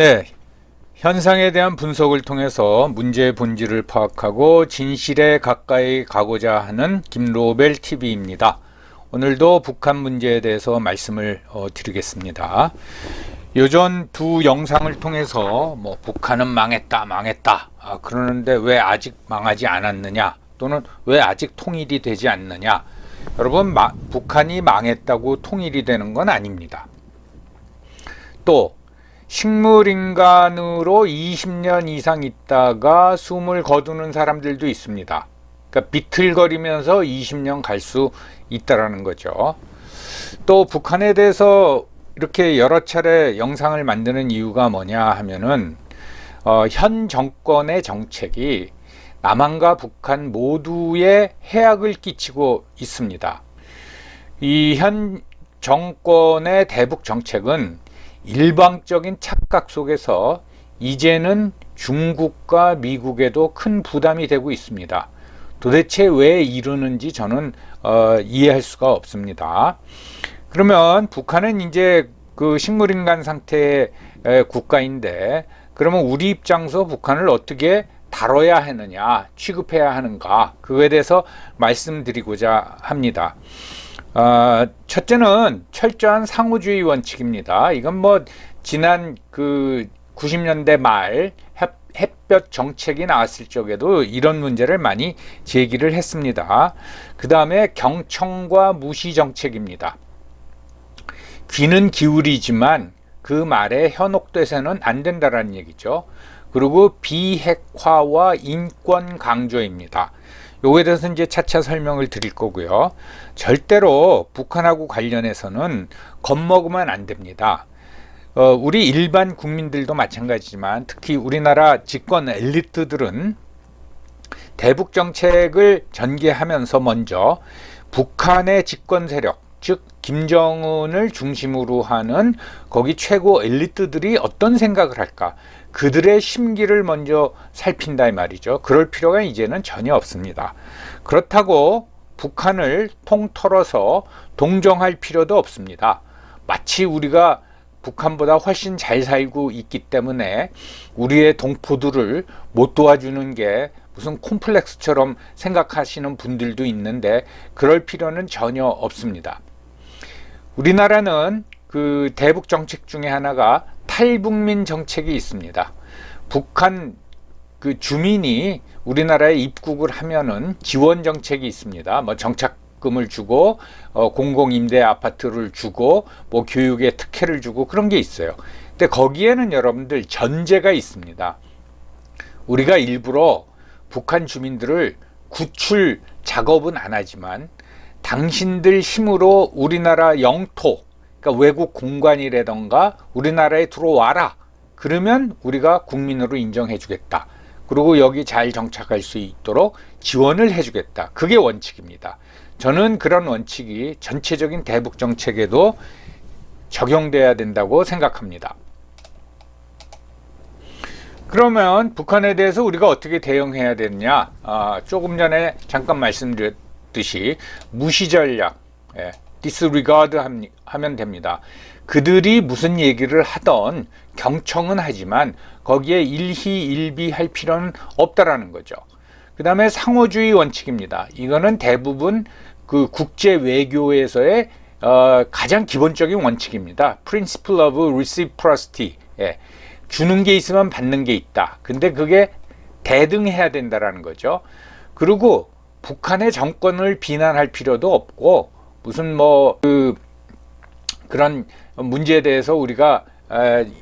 네, 현상에 대한 분석을 통해서 문제의 본질을 파악하고 진실에 가까이 가고자 하는 김로벨 TV입니다. 오늘도 북한 문제에 대해서 말씀을 드리겠습니다. 요전 두 영상을 통해서 북한은 망했다 그러는데 왜 아직 망하지 않았느냐, 또는 왜 아직 통일이 되지 않느냐. 여러분, 북한이 망했다고 통일이 되는 건 아닙니다. 또 식물인간으로 20년 이상 있다가 숨을 거두는 사람들도 있습니다. 그러니까 비틀거리면서 20년 갈 수 있다라는 거죠. 또 북한에 대해서 이렇게 여러 차례 영상을 만드는 이유가 뭐냐 하면은 현 정권의 정책이 남한과 북한 모두에 해악을 끼치고 있습니다. 이 현 정권의 대북 정책은 일방적인 착각 속에서 이제는 중국과 미국에도 큰 부담이 되고 있습니다. 도대체 왜 이러는지 저는 이해할 수가 없습니다. 그러면 북한은 이제 그 식물인간 상태의 국가인데, 그러면 우리 입장에서 북한을 어떻게 다뤄야 하느냐, 취급해야 하는가, 그거에 대해서 말씀드리고자 합니다. 첫째는 철저한 상호주의 원칙입니다. 이건 지난 그 90년대 말 햇볕 정책이 나왔을 적에도 이런 문제를 많이 제기를 했습니다. 그 다음에 경청과 무시 정책입니다. 귀는 기울이지만 그 말에 현혹돼서는 안 된다라는 얘기죠. 그리고 비핵화와 인권 강조입니다. 요거에 대해서 이제 차차 설명을 드릴 거고요. 절대로 북한하고 관련해서는 겁먹으면 안 됩니다. 우리 일반 국민들도 마찬가지지만 특히 우리나라 집권 엘리트들은 대북 정책을 전개하면서 먼저 북한의 집권 세력, 즉 김정은을 중심으로 하는 거기 최고 엘리트들이 어떤 생각을 할까, 그들의 심기를 먼저 살핀다 이 말이죠. 그럴 필요가 이제는 전혀 없습니다. 그렇다고 북한을 통틀어서 동정할 필요도 없습니다. 마치 우리가 북한보다 훨씬 잘 살고 있기 때문에 우리의 동포들을 못 도와주는 게 무슨 콤플렉스처럼 생각하시는 분들도 있는데, 그럴 필요는 전혀 없습니다. 우리나라는 그 대북 정책 중에 하나가 탈북민 정책이 있습니다. 북한 그 주민이 우리나라에 입국을 하면은 지원 정책이 있습니다. 정착금을 주고 공공임대 아파트를 주고 교육에 특혜를 주고 그런 게 있어요. 근데 거기에는 여러분들 전제가 있습니다. 우리가 일부러 북한 주민들을 구출 작업은 안 하지만 당신들 힘으로 우리나라 영토, 그러니까 외국 공간이라던가 우리나라에 들어와라. 그러면 우리가 국민으로 인정해 주겠다. 그리고 여기 잘 정착할 수 있도록 지원을 해 주겠다. 그게 원칙입니다. 저는 그런 원칙이 전체적인 대북 정책에도 적용돼야 된다고 생각합니다. 그러면 북한에 대해서 우리가 어떻게 대응해야 되느냐, 조금 전에 잠깐 말씀드렸듯이 무시 전략, disregard 하면 됩니다. 그들이 무슨 얘기를 하던 경청은 하지만 거기에 일희일비할 필요는 없다라는 거죠. 그 다음에 상호주의 원칙입니다. 이거는 대부분 그 국제 외교에서의 가장 기본적인 원칙입니다. Principle of Reciprocity. 주는 게 있으면 받는 게 있다. 근데 그게 대등해야 된다라는 거죠. 그리고 북한의 정권을 비난할 필요도 없고, 무슨 그런 문제에 대해서 우리가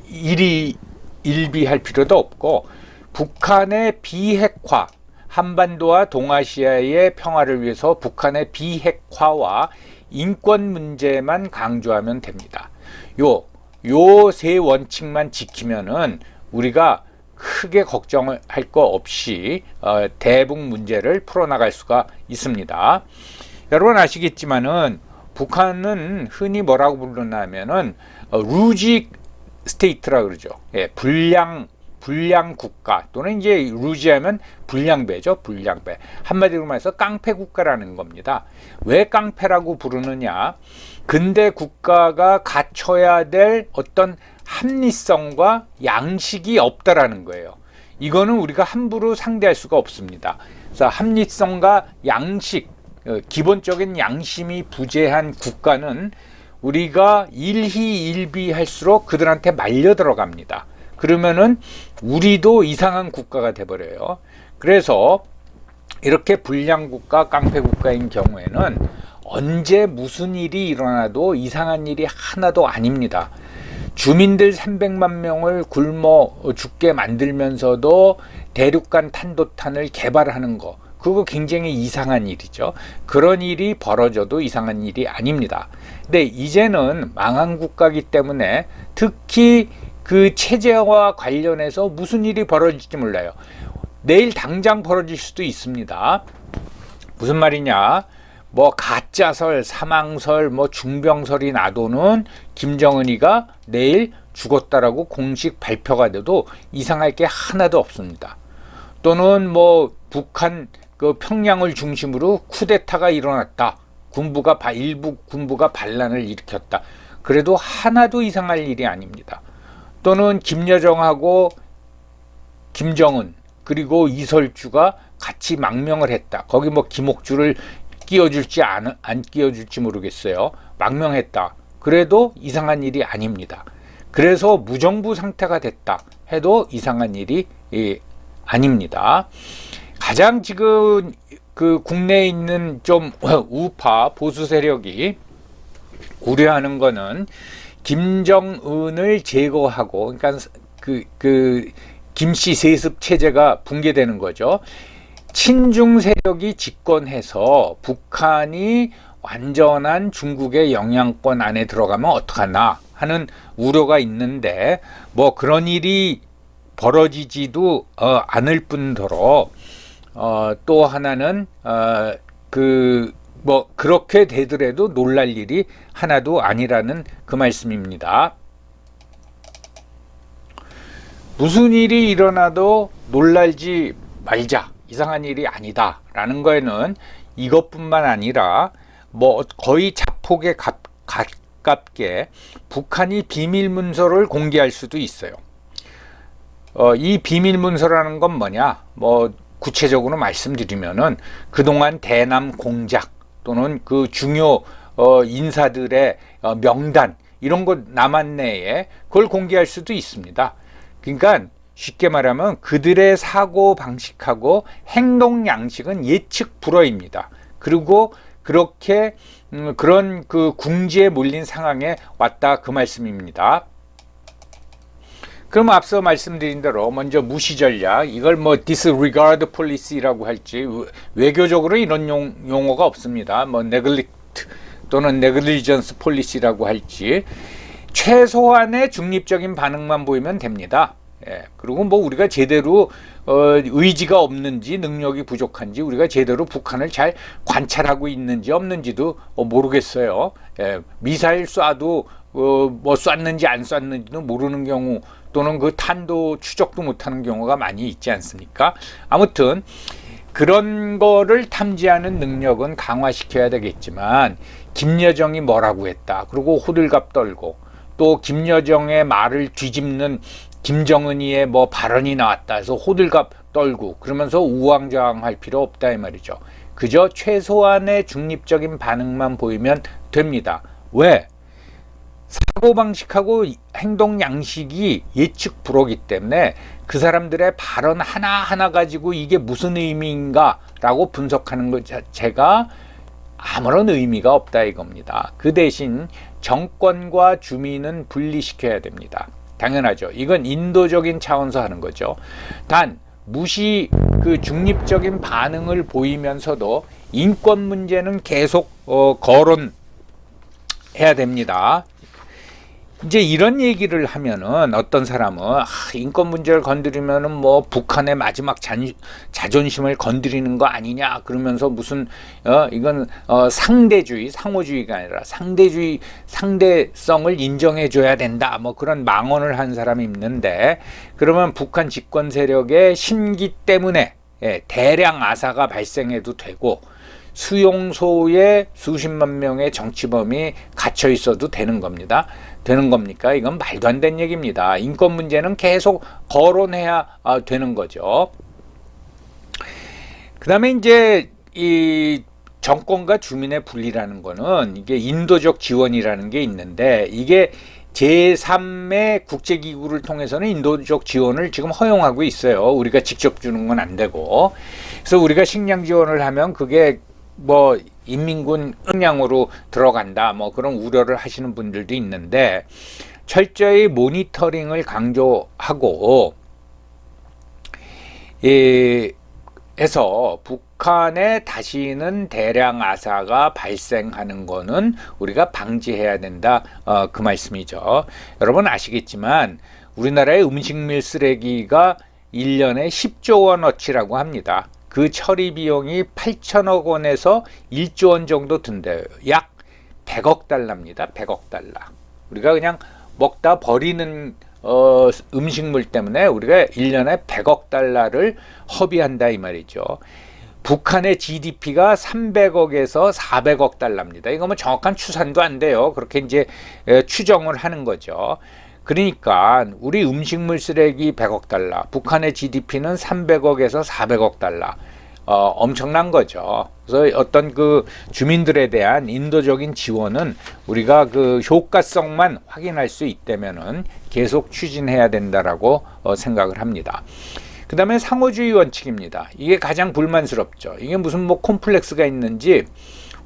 일희일비할 필요도 없고, 북한의 비핵화, 한반도와 동아시아의 평화를 위해서 북한의 비핵화와 인권 문제만 강조하면 됩니다. 요 세 원칙만 지키면은 우리가 크게 걱정을 할 거 없이 대북 문제를 풀어나갈 수가 있습니다. 여러분 아시겠지만은 북한은 흔히 뭐라고 부르냐면은 루지 스테이트라 그러죠. 불량 국가, 또는 이제 루지하면 불량배죠. 불량배. 한마디로 말해서 깡패 국가라는 겁니다. 왜 깡패라고 부르느냐? 근대 국가가 갖춰야 될 어떤 합리성과 양식이 없다라는 거예요. 이거는 우리가 함부로 상대할 수가 없습니다. 그래서 합리성과 양식, 기본적인 양심이 부재한 국가는 우리가 일희일비할수록 그들한테 말려 들어갑니다. 그러면은 우리도 이상한 국가가 돼버려요. 그래서 이렇게 불량 국가, 깡패 국가인 경우에는 언제 무슨 일이 일어나도 이상한 일이 하나도 아닙니다. 주민들 300만 명을 굶어 죽게 만들면서도 대륙간 탄도탄을 개발하는 거, 그거 굉장히 이상한 일이죠. 그런 일이 벌어져도 이상한 일이 아닙니다. 근데 이제는 망한 국가이기 때문에 특히 그 체제와 관련해서 무슨 일이 벌어질지 몰라요. 내일 당장 벌어질 수도 있습니다. 무슨 말이냐? 뭐 가짜설, 사망설, 뭐 중병설이 나도는 김정은이가 내일 죽었다라고 공식 발표가 돼도 이상할 게 하나도 없습니다. 또는 뭐 북한 그 평양을 중심으로 쿠데타가 일어났다. 일부 군부가 반란을 일으켰다. 그래도 하나도 이상할 일이 아닙니다. 또는 김여정하고 김정은 그리고 이설주가 같이 망명을 했다. 거기 뭐 김옥주를 끼워줄지 안 끼워줄지 모르겠어요. 망명했다. 그래도 이상한 일이 아닙니다. 그래서 무정부 상태가 됐다 해도 이상한 일이 아닙니다. 가장 지금 그 국내에 있는 좀 우파 보수 세력이 우려하는 거는 김정은을 제거하고, 그러니까 그 김씨 세습 체제가 붕괴되는 거죠. 친중 세력이 집권해서 북한이 완전한 중국의 영향권 안에 들어가면 어떡하나 하는 우려가 있는데, 뭐 그런 일이 벌어지지도 않을 뿐더러 또 하나는 뭐 그렇게 되더라도 놀랄 일이 하나도 아니라는 그 말씀입니다. 무슨 일이 일어나도 놀랄지 말자, 이상한 일이 아니다 라는 거에는 이것뿐만 아니라 뭐 거의 자폭에 가깝게 북한이 비밀문서를 공개할 수도 있어요. 이 비밀문서라는 건 뭐냐, 뭐 구체적으로 말씀드리면은 그동안 대남 공작 또는 그 중요 인사들의 명단 이런 것 남한 내에 그걸 공개할 수도 있습니다. 그러니까 쉽게 말하면 그들의 사고 방식하고 행동 양식은 예측 불허입니다. 그리고 그렇게 그런 그 궁지에 몰린 상황에 왔다 그 말씀입니다. 그럼 앞서 말씀드린 대로 먼저 무시 전략, 이걸 뭐 disregard policy라고 할지, 외교적으로 이런 용어가 없습니다. 뭐 neglect 또는 negligence policy라고 할지, 최소한의 중립적인 반응만 보이면 됩니다. 예, 그리고 뭐 우리가 제대로 의지가 없는지 능력이 부족한지 우리가 제대로 북한을 잘 관찰하고 있는지 없는지도 모르겠어요. 예, 미사일 쏴도 뭐 쐈는지 안 쐈는지도 모르는 경우, 또는 그 탄도 추적도 못하는 경우가 많이 있지 않습니까? 아무튼 그런 거를 탐지하는 능력은 강화시켜야 되겠지만, 김여정이 뭐라고 했다, 그리고 호들갑 떨고 또 김여정의 말을 뒤집는 김정은이의 뭐 발언이 나왔다 해서 호들갑 떨고 그러면서 우왕좌왕할 필요 없다 이 말이죠. 그저 최소한의 중립적인 반응만 보이면 됩니다. 왜? 사고방식하고 행동 양식이 예측 불허기 때문에 그 사람들의 발언 하나하나 가지고 이게 무슨 의미인가 라고 분석하는 것 자체가 아무런 의미가 없다 이겁니다. 그 대신 정권과 주민은 분리시켜야 됩니다. 당연하죠. 이건 인도적인 차원에서 하는 거죠. 단 무시 그 중립적인 반응을 보이면서도 인권 문제는 계속 거론해야 됩니다. 이제 이런 얘기를 하면은 어떤 사람은 인권 문제를 건드리면은 뭐 북한의 마지막 자존심을 건드리는 거 아니냐 그러면서 무슨 이건 상대주의, 상호주의가 아니라 상대주의, 상대성을 인정해 줘야 된다 뭐 그런 망언을 한 사람이 있는데, 그러면 북한 집권 세력의 심기 때문에 대량 아사가 발생해도 되고 수용소에 수십만 명의 정치범이 갇혀 있어도 되는 겁니다. 되는 겁니까? 이건 말도 안 되는 얘기입니다. 인권 문제는 계속 거론해야 되는 거죠. 그 다음에 이제 이 정권과 주민의 분리라는 거는 이게 인도적 지원이라는 게 있는데, 이게 제3의 국제기구를 통해서는 인도적 지원을 지금 허용하고 있어요. 우리가 직접 주는 건 안 되고. 그래서 우리가 식량 지원을 하면 그게 뭐 인민군 식량으로 들어간다, 뭐 그런 우려를 하시는 분들도 있는데, 철저히 모니터링을 강조하고 해서 북한에 다시는 대량 아사가 발생하는 거는 우리가 방지해야 된다, 그 말씀이죠. 여러분 아시겠지만 우리나라의 음식물 쓰레기가 1년에 10조 원어치라고 합니다. 그 처리 비용이 8천억 원에서 1조 원 정도 든대요. 약 100억 달러입니다. 100억 달러. 우리가 그냥 먹다 버리는 음식물 때문에 우리가 1년에 100억 달러를 허비한다 이 말이죠. 북한의 GDP가 300억에서 400억 달러입니다. 이거 뭐 정확한 추산도 안 돼요. 그렇게 이제 추정을 하는 거죠. 그러니까 우리 음식물 쓰레기 100억 달러, 북한의 GDP는 300억에서 400억 달러. 엄청난 거죠. 그래서 어떤 그 주민들에 대한 인도적인 지원은 우리가 그 효과성만 확인할 수 있다면은 계속 추진해야 된다라고 생각을 합니다. 그 다음에 상호주의 원칙입니다. 이게 가장 불만스럽죠. 이게 무슨 뭐 콤플렉스가 있는지,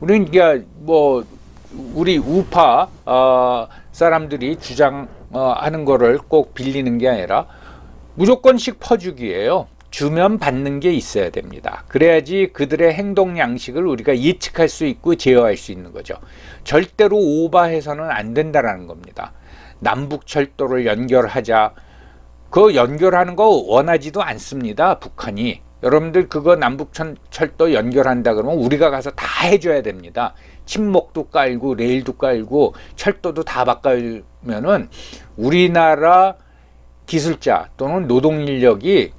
우리는 이게 뭐 우리 우파 사람들이 주장하는 거를 꼭 빌리는 게 아니라 무조건식 퍼주기예요. 주면 받는 게 있어야 됩니다. 그래야지 그들의 행동 양식을 우리가 예측할 수 있고 제어할 수 있는 거죠. 절대로 오버해서는 안 된다라는 겁니다. 남북철도를 연결하자. 그 연결하는 거 원하지도 않습니다. 북한이. 여러분들 그거 남북철도 연결한다 그러면 우리가 가서 다 해줘야 됩니다. 친목도 깔고 레일도 깔고 철도도 다 바꿔면은 우리나라 기술자 또는 노동인력이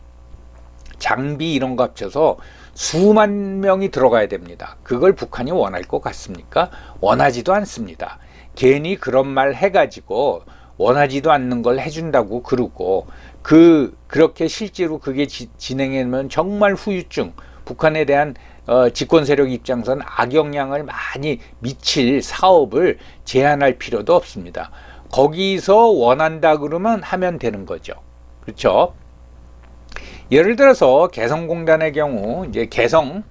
장비 이런 거 합쳐서 수만 명이 들어가야 됩니다. 그걸 북한이 원할 것 같습니까? 원하지도 않습니다. 괜히 그런 말 해가지고 원하지도 않는 걸 해준다고 그러고, 그렇게 실제로 그게 진행하면 정말 후유증, 북한에 대한 집권 세력 입장에서는 악영향을 많이 미칠 사업을 제한할 필요도 없습니다. 거기서 원한다 그러면 하면 되는 거죠. 그렇죠? 예를 들어서 개성공단의 경우 이제 개성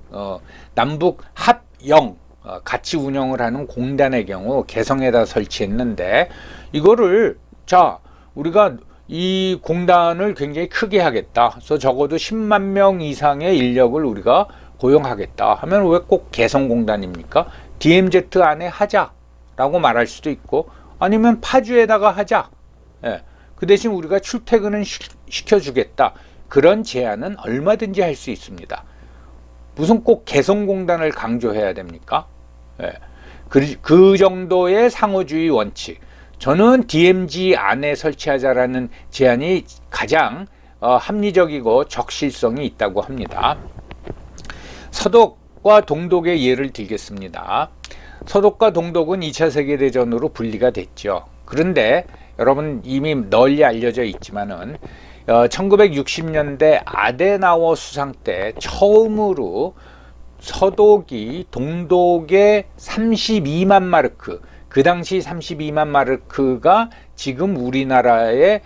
남북 합영 같이 운영을 하는 공단의 경우 개성에다 설치했는데, 이거를 자 우리가 이 공단을 굉장히 크게 하겠다. 그래서 적어도 10만 명 이상의 인력을 우리가 고용하겠다 하면 왜 꼭 개성공단입니까? DMZ 안에 하자라고 말할 수도 있고, 아니면 파주에다가 하자. 예, 그 대신 우리가 출퇴근은 시켜주겠다. 그런 제안은 얼마든지 할 수 있습니다. 무슨 꼭 개성공단을 강조해야 됩니까? 예, 그 정도의 상호주의 원칙. 저는 DMZ 안에 설치하자라는 제안이 가장 합리적이고 적실성이 있다고 합니다. 서독과 동독의 예를 들겠습니다. 서독과 동독은 2차 세계대전으로 분리가 됐죠. 그런데 여러분 이미 널리 알려져 있지만은 1960년대 아데나워 수상 때 처음으로 서독이 동독의 32만 마르크, 그 당시 32만 마르크가 지금 우리나라의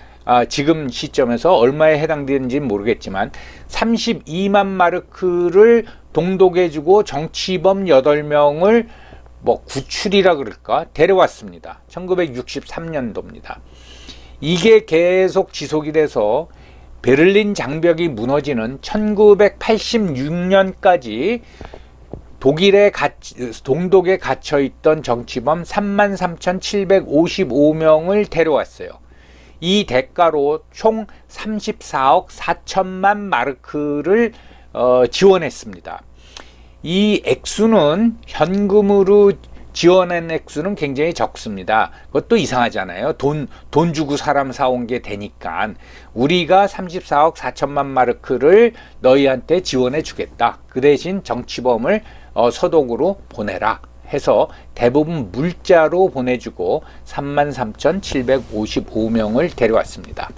지금 시점에서 얼마에 해당되는지는 모르겠지만 32만 마르크를 동독에 주고 정치범 8명을 뭐 구출이라 그럴까 데려왔습니다. 1963년도입니다. 이게 계속 지속이 돼서 베를린 장벽이 무너지는 1986년까지 동독에 갇혀있던 정치범 33,755명을 데려왔어요. 이 대가로 총 34억 4천만 마르크를 지원했습니다. 이 액수는 현금으로 지원한 액수는 굉장히 적습니다. 그것도 이상하잖아요. 돈 주고 사람 사온 게 되니까 우리가 34억 4천만 마르크를 너희한테 지원해 주겠다. 그 대신 정치범을 서독으로 보내라. 해서 대부분 물자로 보내주고 33,755명을 데려왔습니다.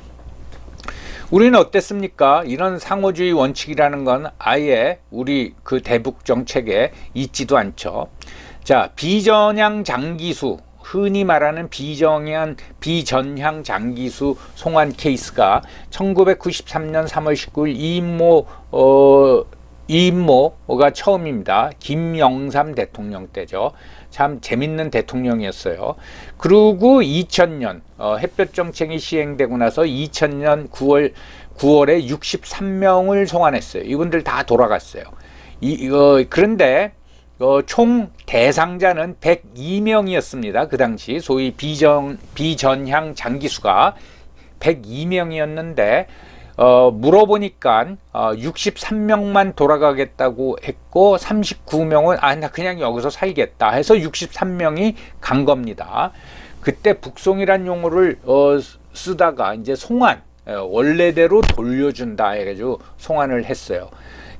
우리는 어땠습니까? 이런 상호주의 원칙이라는 건 아예 우리 그 대북 정책에 있지도 않죠. 자, 비전향 장기수, 흔히 말하는 비전향 장기수 송환 케이스가 1993년 3월 19일 이인모가 처음입니다. 김영삼 대통령 때죠. 참 재밌는 대통령이었어요. 그리고 2000년 햇볕 정책이 시행되고 나서 2000년 9월에 63명을 송환했어요. 이분들 다 돌아갔어요. 그런데 총 대상자는 102명이었습니다. 그 당시 소위 비전향 장기수가 102명이었는데 물어보니까 63명만 돌아가겠다고 했고 39명은 나 그냥 여기서 살겠다 해서 63명이 간 겁니다. 그때 북송이란 용어를 쓰다가 이제 송환, 원래대로 돌려준다 해가지고 송환을 했어요.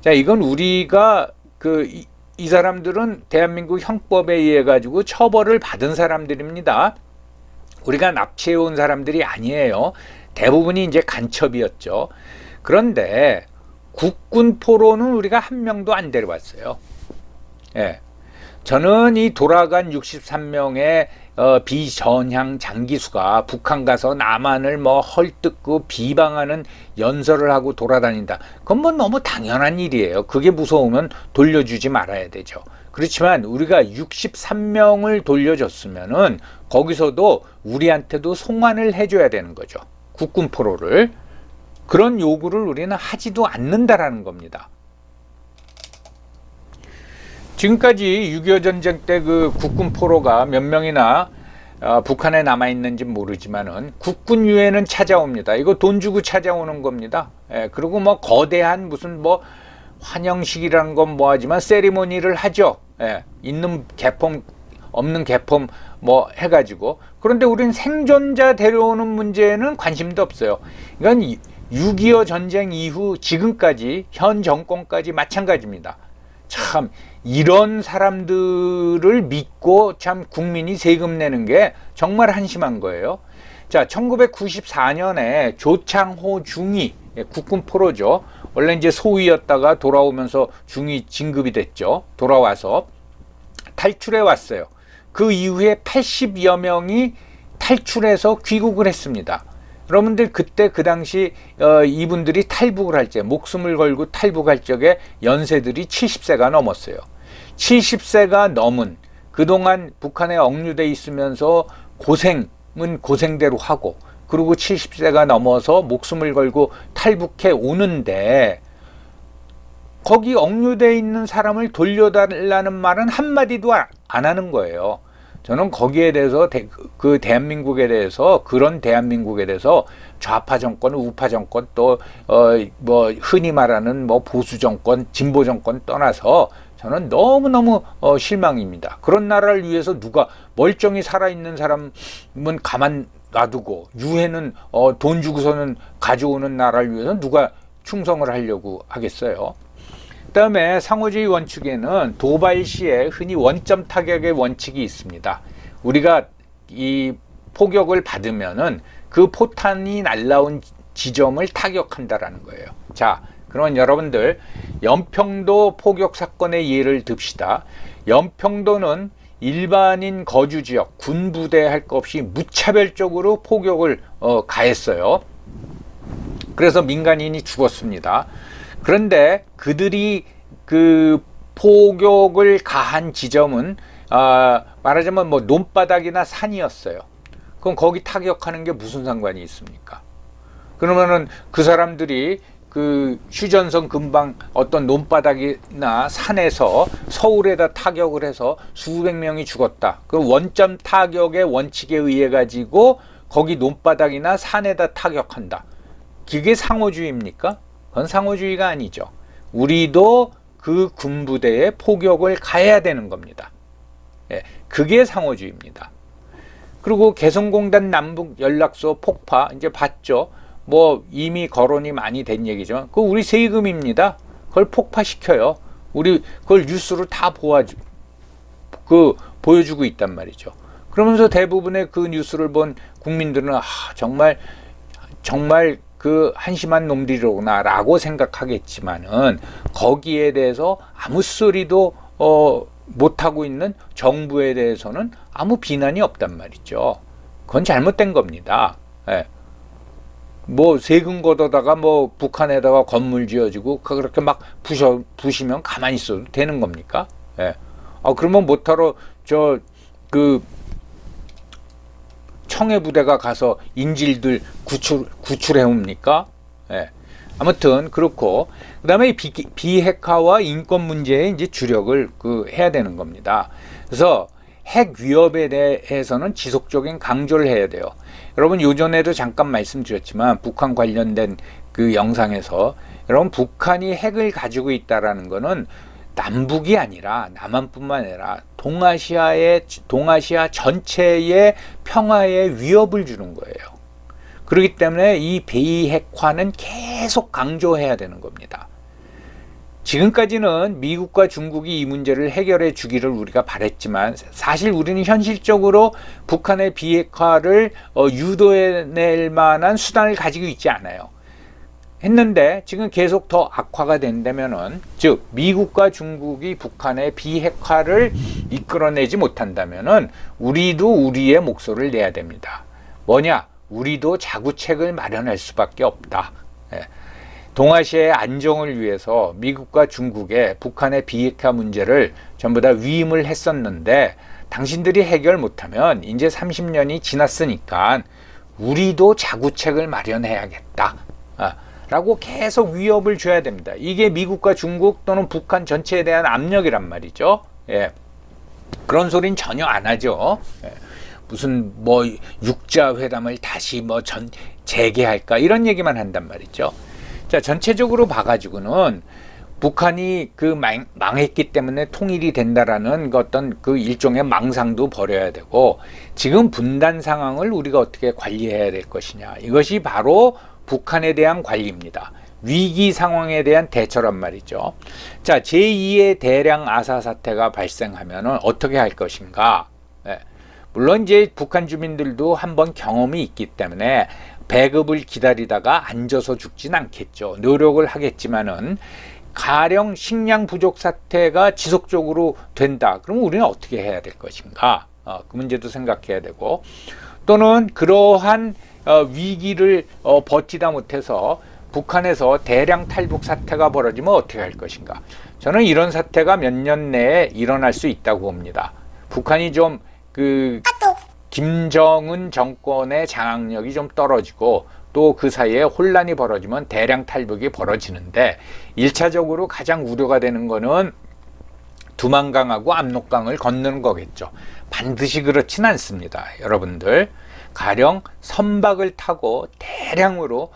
자, 이건 우리가 이 사람들은 대한민국 형법에 의해 가지고 처벌을 받은 사람들입니다. 우리가 납치해 온 사람들이 아니에요. 대부분이 이제 간첩이었죠. 그런데 국군포로는 우리가 한 명도 안 데려왔어요. 예. 저는 이 돌아간 63명의 비전향 장기수가 북한 가서 남한을 뭐 헐뜯고 비방하는 연설을 하고 돌아다닌다. 그건 뭐 너무 당연한 일이에요. 그게 무서우면 돌려주지 말아야 되죠. 그렇지만 우리가 63명을 돌려줬으면은 거기서도 우리한테도 송환을 해줘야 되는 거죠. 국군포로를. 그런 요구를 우리는 하지도 않는다라는 겁니다. 지금까지 6.25 전쟁 때 그 국군포로가 몇 명이나 북한에 남아있는지 모르지만은 국군 유해는 찾아옵니다. 이거 돈 주고 찾아오는 겁니다. 그리고 뭐 거대한 무슨 뭐 환영식이라는 건 뭐하지만 세리머니를 하죠. 있는 개폼 없는 개폼 뭐 해가지고. 그런데 우린 생존자 데려오는 문제에는 관심도 없어요. 이건 6.25 전쟁 이후 지금까지 현 정권까지 마찬가지입니다. 참 이런 사람들을 믿고 참 국민이 세금 내는 게 정말 한심한 거예요. 자, 1994년에 조창호 중위, 국군포로죠. 원래 이제 소위였다가 돌아오면서 중위 진급이 됐죠. 돌아와서 탈출해 왔어요. 그 이후에 80여 명이 탈출해서 귀국을 했습니다. 여러분들 그때 그 당시 이분들이 탈북을 할 때, 목숨을 걸고 탈북할 적에 연세들이 70세가 넘었어요. 70세가 넘은, 그동안 북한에 억류돼 있으면서 고생은 고생대로 하고, 그리고 70세가 넘어서 목숨을 걸고 탈북해 오는데 거기 억류돼 있는 사람을 돌려달라는 말은 한마디도 안 하는 거예요. 저는 거기에 대해서 대한민국에 대해서, 그런 대한민국에 대해서 좌파 정권, 우파 정권, 또 뭐 흔히 말하는 뭐 보수 정권, 진보 정권 떠나서 저는 너무너무 실망입니다. 그런 나라를 위해서 누가, 멀쩡히 살아있는 사람은 가만 놔두고 유해는 돈 주고서는 가져오는 나라를 위해서 누가 충성을 하려고 하겠어요. 그 다음에 상호주의 원칙에는 도발 시에 흔히 원점 타격의 원칙이 있습니다. 우리가 이 포격을 받으면은 그 포탄이 날라온 지점을 타격한다라는 거예요. 자, 그러면 여러분들 연평도 포격 사건의 예를 듭시다. 연평도는 일반인 거주지역, 군부대 할 것 없이 무차별적으로 포격을 가했어요. 그래서 민간인이 죽었습니다. 그런데 그들이 그 포격을 가한 지점은 말하자면 뭐 논바닥이나 산이었어요. 그럼 거기 타격하는 게 무슨 상관이 있습니까? 그러면은 그 사람들이 그 휴전선 근방 어떤 논바닥이나 산에서 서울에다 타격을 해서 수백 명이 죽었다. 그 원점 타격의 원칙에 의해 가지고 거기 논바닥이나 산에다 타격한다. 그게 상호주의입니까? 그건 상호주의가 아니죠. 우리도 그 군부대에 포격을 가해야 되는 겁니다. 그게 상호주의입니다. 그리고 개성공단 남북 연락소 폭파 이제 봤죠. 뭐 이미 거론이 많이 된 얘기지만 그거 우리 세금입니다. 그걸 폭파시켜요. 우리 그걸 뉴스로 다 보여주고 있단 말이죠. 그러면서 대부분의 그 뉴스를 본 국민들은 정말 그 한심한 놈들이로구나라고 생각하겠지만은 거기에 대해서 아무 소리도 못하고 있는 정부에 대해서는 아무 비난이 없단 말이죠. 그건 잘못된 겁니다. 예. 뭐 세금 걷어다가 뭐 북한에다가 건물 지어지고 그렇게 막 부시면 가만히 있어도 되는 겁니까? 예. 그러면 못하러 그 청해 부대가 가서 인질들 구출해 옵니까? 예. 아무튼 그렇고 그다음에 비핵화와 인권 문제에 이제 주력을 해야 되는 겁니다. 그래서 핵 위협에 대해서는 지속적인 강조를 해야 돼요. 여러분 요전에도 잠깐 말씀드렸지만 북한 관련된 그 영상에서 여러분 북한이 핵을 가지고 있다라는 거는 남북이 아니라 남한뿐만 아니라 동아시아 전체의 평화에 위협을 주는 거예요. 그렇기 때문에 이 비핵화는 계속 강조해야 되는 겁니다. 지금까지는 미국과 중국이 이 문제를 해결해 주기를 우리가 바랬지만 사실 우리는 현실적으로 북한의 비핵화를 유도해낼 만한 수단을 가지고 있지 않아요. 했는데 지금 계속 더 악화가 된다면은, 즉 미국과 중국이 북한의 비핵화를 이끌어내지 못한다면은 우리도 우리의 목소리를 내야 됩니다. 뭐냐? 우리도 자구책을 마련할 수밖에 없다. 예. 동아시아의 안정을 위해서 미국과 중국의 북한의 비핵화 문제를 전부 다 위임을 했었는데 당신들이 해결 못하면 이제 30년이 지났으니까 우리도 자구책을 마련해야겠다. 라고 계속 위협을 줘야 됩니다. 이게 미국과 중국 또는 북한 전체에 대한 압력이란 말이죠. 예. 그런 소리는 전혀 안 하죠. 예. 무슨 뭐 육자 회담을 다시 뭐 재개할까 이런 얘기만 한단 말이죠. 자, 전체적으로 봐가지고는 북한이 망했기 때문에 통일이 된다라는 어떤 그 일종의 망상도 버려야 되고 지금 분단 상황을 우리가 어떻게 관리해야 될 것이냐, 이것이 바로 북한에 대한 관리입니다. 위기 상황에 대한 대처란 말이죠. 자, 제2의 대량 아사 사태가 발생하면 어떻게 할 것인가? 네. 물론 이제 북한 주민들도 한번 경험이 있기 때문에 배급을 기다리다가 앉아서 죽진 않겠죠. 노력을 하겠지만은 가령 식량 부족 사태가 지속적으로 된다. 그럼 우리는 어떻게 해야 될 것인가? 그 문제도 생각해야 되고, 또는 그러한 위기를 버티다 못해서 북한에서 대량 탈북 사태가 벌어지면 어떻게 할 것인가? 저는 이런 사태가 몇 년 내에 일어날 수 있다고 봅니다. 북한이 좀 김정은 정권의 장악력이 좀 떨어지고 또 그 사이에 혼란이 벌어지면 대량 탈북이 벌어지는데 1차적으로 가장 우려가 되는 거는 두만강하고 압록강을 건너는 거겠죠. 반드시 그렇진 않습니다. 여러분들, 가령 선박을 타고 대량으로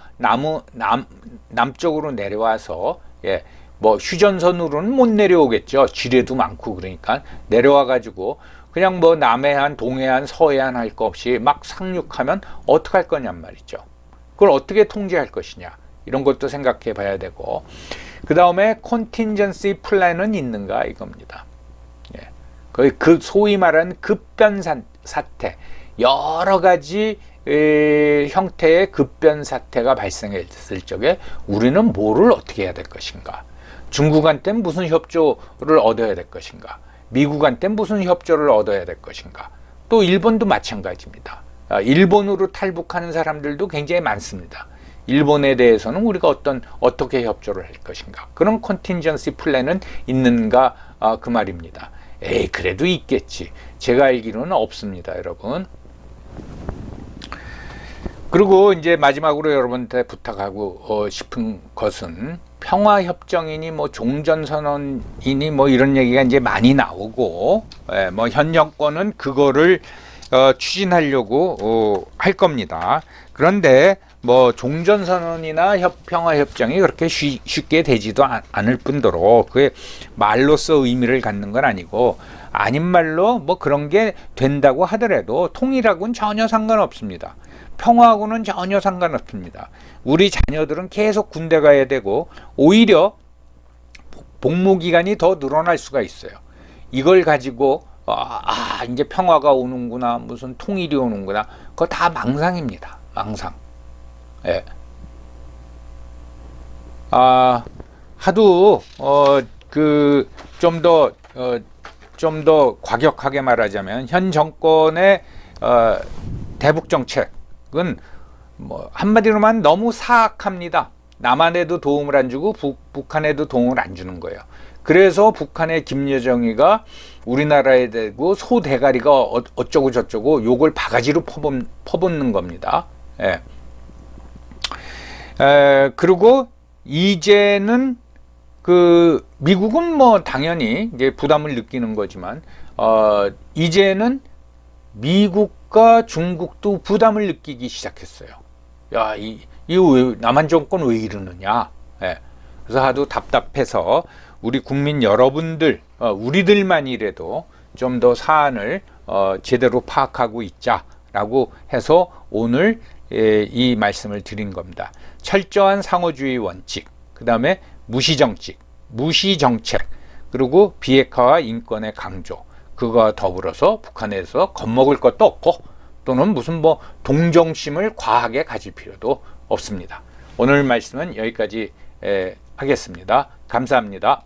남쪽으로 내려와서, 예, 뭐 휴전선으로는 못 내려오겠죠. 지뢰도 많고 그러니까 내려와 가지고 그냥 뭐 남해안, 동해안, 서해안 할 거 없이 막 상륙하면 어떡할 거냔 말이죠. 그걸 어떻게 통제할 것이냐, 이런 것도 생각해 봐야 되고, 그 다음에 컨틴전시 플랜은 있는가 이겁니다. 예. 그 소위 말하는 급변 사태, 여러 가지 형태의 급변 사태가 발생했을 적에 우리는 뭐를 어떻게 해야 될 것인가? 중국한테는 무슨 협조를 얻어야 될 것인가? 미국한테는 무슨 협조를 얻어야 될 것인가? 또 일본도 마찬가지입니다. 일본으로 탈북하는 사람들도 굉장히 많습니다. 일본에 대해서는 우리가 어떻게 협조를 할 것인가? 그런 컨틴전시 플랜은 있는가? 그 말입니다. 그래도 있겠지. 제가 알기로는 없습니다, 여러분. 그리고 이제 마지막으로 여러분한테 부탁하고 싶은 것은, 평화협정이니 뭐 종전선언이니 뭐 이런 얘기가 이제 많이 나오고, 뭐 현 정권은 그거를 추진하려고 할 겁니다. 그런데 뭐 종전선언이나 평화협정이 그렇게 쉽게 되지도 않을 뿐더러 그게 말로써 의미를 갖는 건 아니고, 아닌 말로 뭐 그런 게 된다고 하더라도 통일하고는 전혀 상관없습니다. 평화하고는 전혀 상관없습니다. 우리 자녀들은 계속 군대 가야 되고 오히려 복무 기간이 더 늘어날 수가 있어요. 이걸 가지고 이제 평화가 오는구나, 무슨 통일이 오는구나, 그거 다 망상입니다. 망상. 예. 하도 그 좀 더 과격하게 말하자면 현 정권의 대북 정책은 뭐 한마디로만 너무 사악합니다. 남한에도 도움을 안 주고 북한에도 도움을 안 주는 거예요. 그래서 북한의 김여정이가 우리나라에 대고 소대가리가 어쩌고 저쩌고 욕을 바가지로 퍼붓는 겁니다. 예. 그리고 이제는 그 미국은 뭐 당연히 이제 부담을 느끼는 거지만 이제는 미국과 중국도 부담을 느끼기 시작했어요. 야, 이 남한 정권 왜 이러느냐? 예. 그래서 하도 답답해서 우리 국민 여러분들, 우리들만이라도 좀 더 사안을 제대로 파악하고 있자라고 해서 오늘 이 말씀을 드린 겁니다. 철저한 상호주의 원칙, 그 다음에 무시정책, 그리고 비핵화와 인권의 강조, 그거와 더불어서 북한에서 겁먹을 것도 없고 또는 무슨 뭐 동정심을 과하게 가질 필요도 없습니다. 오늘 말씀은 여기까지 하겠습니다. 감사합니다.